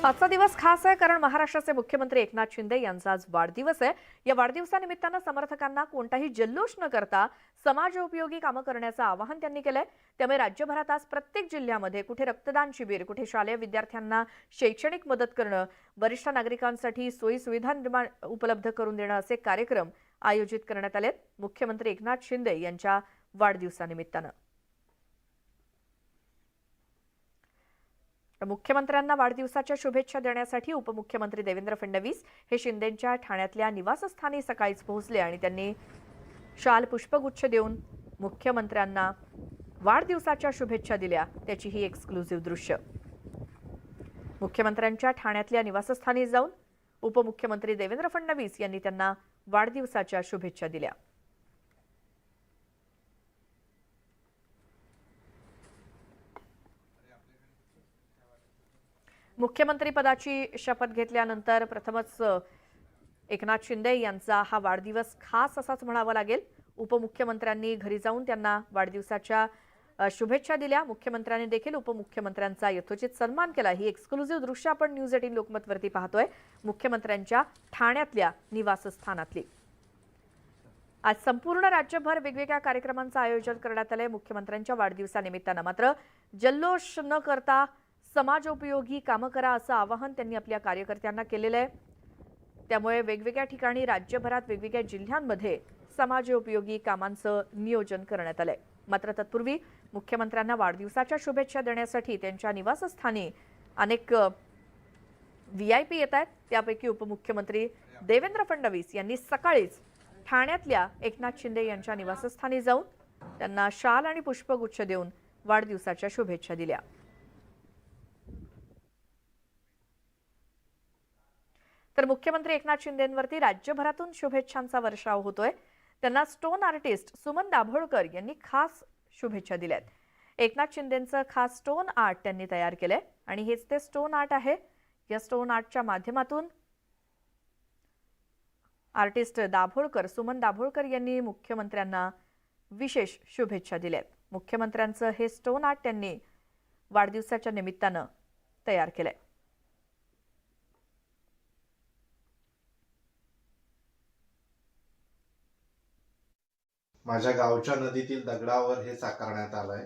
आजचा दिवस खास आहे कारण महाराष्ट्राचे मुख्यमंत्री एकनाथ शिंदे यांचा आज वाढदिवस आहे। या वाढदिवसानिमित्तानं समर्थकांना कोणताही जल्लोष न करता समाजोपयोगी कामं करण्याचं आवाहन त्यांनी केलंय। त्यामुळे राज्यभरात आज प्रत्येक जिल्ह्यामध्ये कुठे रक्तदान शिबिर, कुठे शालेय विद्यार्थ्यांना शैक्षणिक मदत करणं, वरिष्ठ नागरिकांसाठी सोयी सुविधा उपलब्ध करून देणं असे कार्यक्रम आयोजित करण्यात आलेत मुख्यमंत्री एकनाथ शिंदे यांच्या वाढदिवसानिमित्तानं। मुख्यमंत्र्यांना वाढदिवसाच्या शुभेच्छा देण्यासाठी उपमुख्यमंत्री देवेंद्र फडणवीस हे शिंदेंच्या ठाण्यातल्या निवासस्थानी सकाळीच पोहोचले आणि त्यांनी शाल पुष्पगुच्छ देऊन मुख्यमंत्र्यांना वाढदिवसाच्या शुभेच्छा दिल्या। त्याची ही एक्सक्लुझिव्ह दृश्य। मुख्यमंत्र्यांच्या ठाण्यातल्या निवासस्थानी जाऊन उपमुख्यमंत्री देवेंद्र फडणवीस यांनी त्यांना वाढदिवसाच्या शुभेच्छा दिल्या। मुख्यमंत्री पदाची शपथ घेतल्यानंतर प्रथमच एकनाथ शिंदे यांचा हा वाढदिवस खास असाच म्हणावा लागेल। उपमुख्यमंत्र्यांनी घरी जाऊन त्यांना वाढदिवसाच्या शुभेच्छा दिल्या। मुख्यमंत्र्यांनी देखील उपमुख्यमंत्र्यांचा यथोचित सन्मान केला। ही एक्सक्लुझिव्ह दृश्य आपण न्यूज 18 लोकमत वरती पाहतोय, मुख्यमंत्र्यांच्या ठाण्यातल्या निवासस्थानातली। आज संपूर्ण राज्यभर वेगवेगळ्या कार्यक्रमांचं आयोजन करण्यात आलंय मुख्यमंत्र्यांच्या वाढदिवसानिमित्तानं। मात्र जल्लोष न करता समाजोपयोगी कामं करा असं आवाहन त्यांनी आपल्या कार्यकर्त्यांना केलेलं आहे। त्यामुळे वेगवेगळ्या ठिकाणी राज्यभरात वेगवेगळ्या जिल्ह्यांमध्ये समाजोपयोगी कामांचं नियोजन करण्यात आलंय। मात्र तत्पूर्वी मुख्यमंत्र्यांना वाढदिवसाच्या शुभेच्छा देण्यासाठी त्यांच्या निवासस्थानी अनेक VIP येत आहेत। त्यापैकी उपमुख्यमंत्री देवेंद्र फडणवीस यांनी सकाळीच ठाण्यातल्या एकनाथ शिंदे यांच्या निवासस्थानी जाऊन त्यांना शाल आणि पुष्पगुच्छ देऊन वाढदिवसाच्या शुभेच्छा दिल्या। तर मुख्यमंत्री एकनाथ शिंदेंवरती राज्यभरातून शुभेच्छांचा वर्षाव होतोय। त्यांना स्टोन आर्टिस्ट सुमन दाभोळकर यांनी खास शुभेच्छा दिल्यात। एकनाथ शिंदेंचं खास स्टोन आर्ट त्यांनी तयार केलंय आणि हेच ते स्टोन आर्ट आहे। या स्टोन आर्टच्या माध्यमातून आर्टिस्ट सुमन दाभोळकर यांनी मुख्यमंत्र्यांना विशेष शुभेच्छा दिल्यात। मुख्यमंत्र्यांचं हे स्टोन आर्ट त्यांनी वाढदिवसाच्या निमित्तानं तयार केलंय। माझ्या गावच्या नदीतील दगडावर हे साकारण्यात आलंय।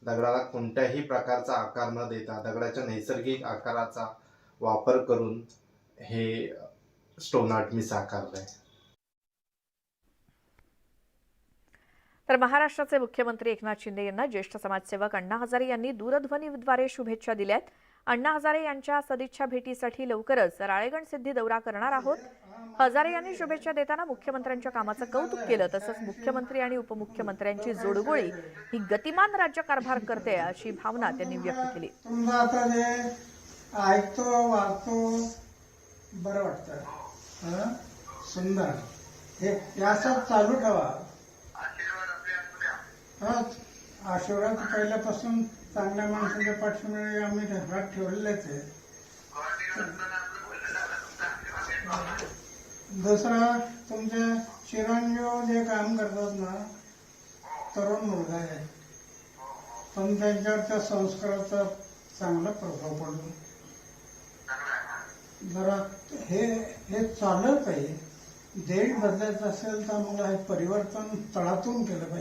दगडाला कोणत्याही प्रकारचा आकार न देता दगडाच्या नैसर्गिक आकाराचा वापर करून हे स्टोन आर्ट मी साकारलंय। तर महाराष्ट्राचे मुख्यमंत्री एकनाथ शिंदे यांना ज्येष्ठ समाजसेवक अण्णा हजारे यांनी दूरध्वनीद्वारे शुभेच्छा दिल्यात। अण्णा हजारे यांच्या सदिच्छा भेटीसाठी लवकरच राळेगण सिद्धी दौरा करणार आहोत। हजारे यांनी शुभेच्छा देताना मुख्यमंत्र्यांच्या कामाचं कौतुक केलं। तसंच मुख्यमंत्री आणि उपमुख्यमंत्र्यांची जोडगोळी ही गतिमान राज्यकारभार करते अशी भावना त्यांनी व्यक्त केली। ऐकतो वाचतो बरं वाटतं, सुंदर हे याचं चालू ठेवा। आशीर्वाद पहिल्यापासून चांगल्या माणसाच्या पाठीमागे आम्ही हात ठेवलेलेच आहे। दुसरा तुमचे चिरंजीव जे काम करतात ना, तरुण मुलगा आहे, पण त्यांच्यावरच्या संस्काराचा चांगला प्रभाव पडतो। जरा हे चालत आहे। देश बदलायचं असेल तर मला हे परिवर्तन तळातून केलं पाहिजे।